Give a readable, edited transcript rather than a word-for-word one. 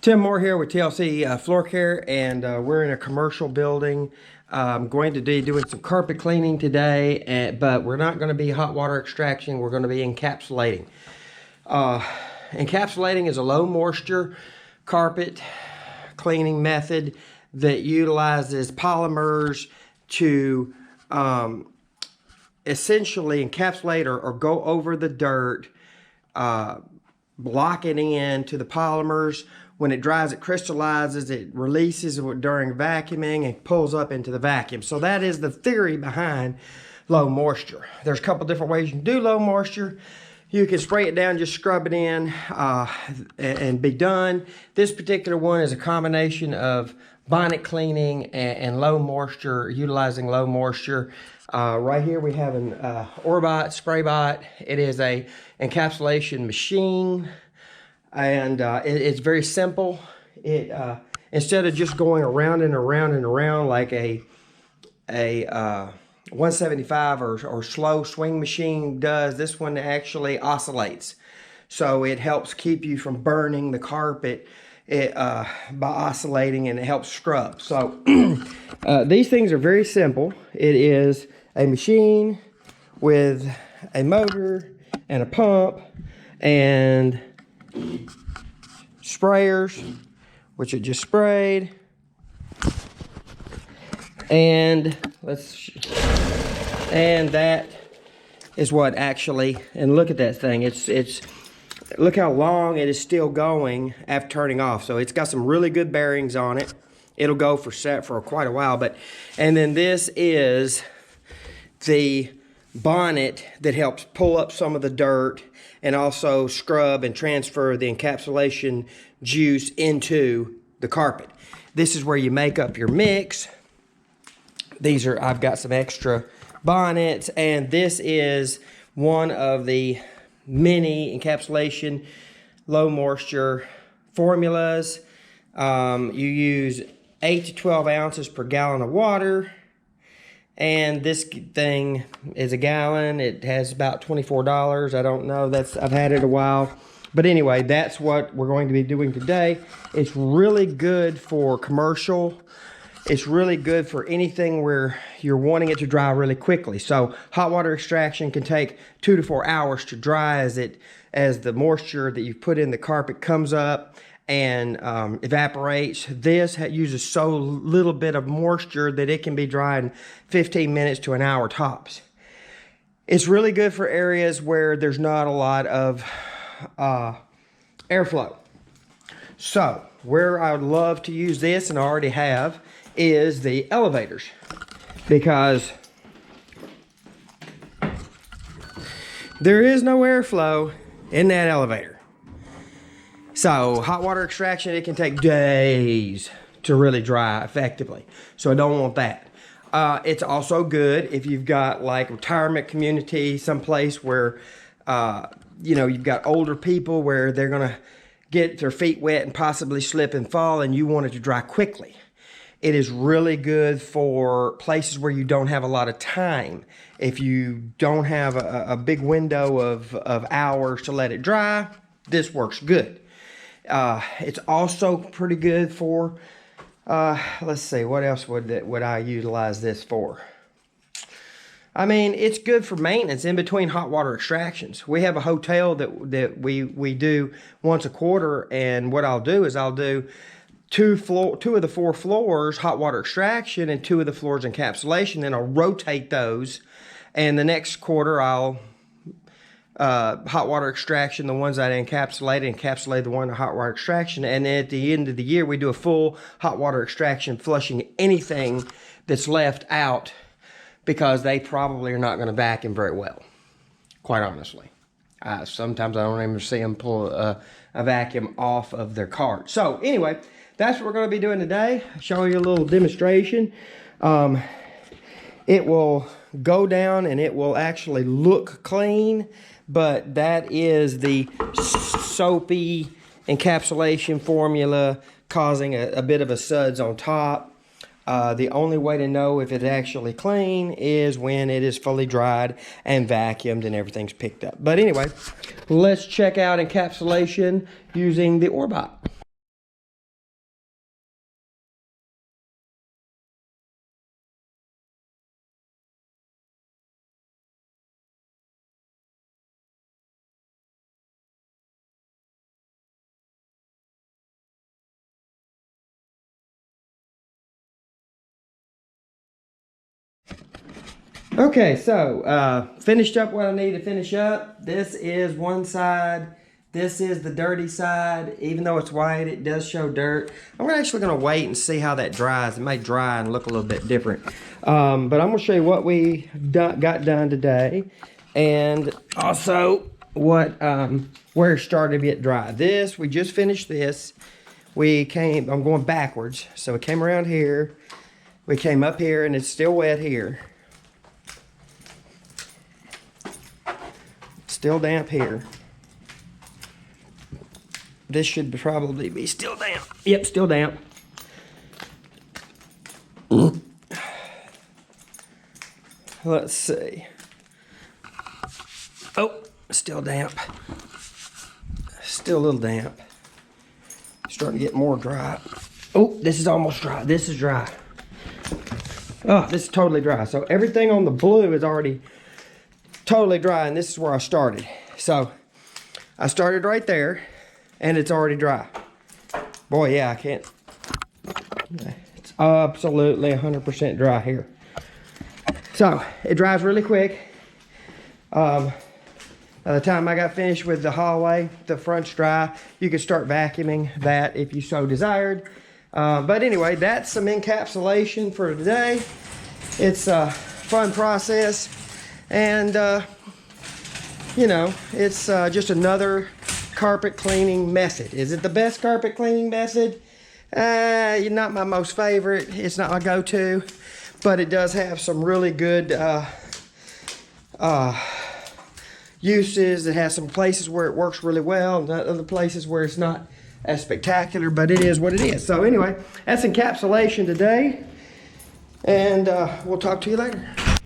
Tim Moore here with TLC Floorcare, and we're in a commercial building. I'm going to be doing some carpet cleaning today, but we're not going to be hot water extraction. We're going to be encapsulating. Encapsulating is a low moisture carpet cleaning method that utilizes polymers to essentially encapsulate or go over the dirt, block it in to the polymers. When it dries, it crystallizes, it releases during vacuuming and pulls up into the vacuum. So that is the theory behind low moisture. There's a couple different ways you can do low moisture. You can spray it down, just scrub it in and be done. This particular one is a combination of bonnet cleaning and low moisture, utilizing low moisture. Right here we have an Orbot spray bot. It is a encapsulation machine. And it's very simple. It instead of just going around and around and around like a 175 or slow swing machine does, this one actually oscillates. So it helps keep you from burning the carpet by oscillating, and it helps scrub. So these things are very simple. It is a machine with a motor and a pump and sprayers, which it just sprayed, and that is what actually, and look at that thing, it's look how long it is still going after turning off. So it's got some really good bearings on it. It'll go for quite a while. And then this is the bonnet that helps pull up some of the dirt and also scrub and transfer the encapsulation juice into the carpet. This is where you make up your mix. I've got some extra bonnets, and this is one of the mini encapsulation low moisture formulas. You use 8 to 12 ounces per gallon of water. And this thing is a gallon. It has about $24. I don't know. I've had it a while. But anyway, that's what we're going to be doing today. It's really good for commercial. It's really good for anything where you're wanting it to dry really quickly. So hot water extraction can take 2 to 4 hours to dry as the moisture that you put in the carpet comes up and evaporates. This uses so little bit of moisture that it can be dry in 15 minutes to an hour tops. It's really good for areas where there's not a lot of airflow. So where I would love to use this, and I already have, is the elevators, because there is no airflow in that elevator. So hot water extraction, it can take days to really dry effectively. So I don't want that. It's also good if you've got like retirement community, someplace where, you've got older people where they're gonna get their feet wet and possibly slip and fall, and you want it to dry quickly. It is really good for places where you don't have a lot of time. If you don't have a big window of hours to let it dry, this works good. It's also pretty good for, let's see, what else would I utilize this for? I mean, it's good for maintenance in between hot water extractions. We have a hotel that we do once a quarter, and what I'll do is I'll do two of the 4 floors hot water extraction and 2 of the floors encapsulation. Then I'll rotate those, and the next quarter I'll hot water extraction the ones that encapsulate the one hot water extraction, and then at the end of the year we do a full hot water extraction, flushing anything that's left out, because they probably are not going to vacuum very well, quite honestly. Sometimes I don't even see them pull a vacuum off of their cart. So anyway, that's what we're going to be doing today. Show you a little demonstration. It will go down and it will actually look clean, but that is the soapy encapsulation formula causing a bit of a suds on top. The only way to know if it's actually clean is when it is fully dried and vacuumed and everything's picked up. But anyway, let's check out encapsulation using the Orbot. Okay, so finished up what I need to finish up. This is one side. This is the dirty side. Even though it's white, it does show dirt. I'm actually going to wait and see how that dries. It may dry and look a little bit different. But I'm going to show you what we got done today. And also what where it started to get dry. This, we just finished this. I'm going backwards. So we came around here. We came up here and it's still wet here. Still damp here. This should probably be still damp. Yep, still damp. Let's see. Oh, still damp. Still a little damp. Starting to get more dry. Oh, this is almost dry. This is dry. Oh, this is totally dry. So everything on the blue is already totally dry, and this is where I started. So I started right there, and it's already dry. Boy, yeah, I can't. It's absolutely 100% dry here. So it dries really quick. By the time I got finished with the hallway, the front's dry. You could start vacuuming that if you so desired. But anyway, that's some encapsulation for today. It's a fun process. And, you know, it's just another carpet cleaning method. Is it the best carpet cleaning method? Not my most favorite. It's not my go-to. But it does have some really good uses. It has some places where it works really well, and other places where it's not as spectacular, but it is what it is. So anyway, that's encapsulation today, and we'll talk to you later.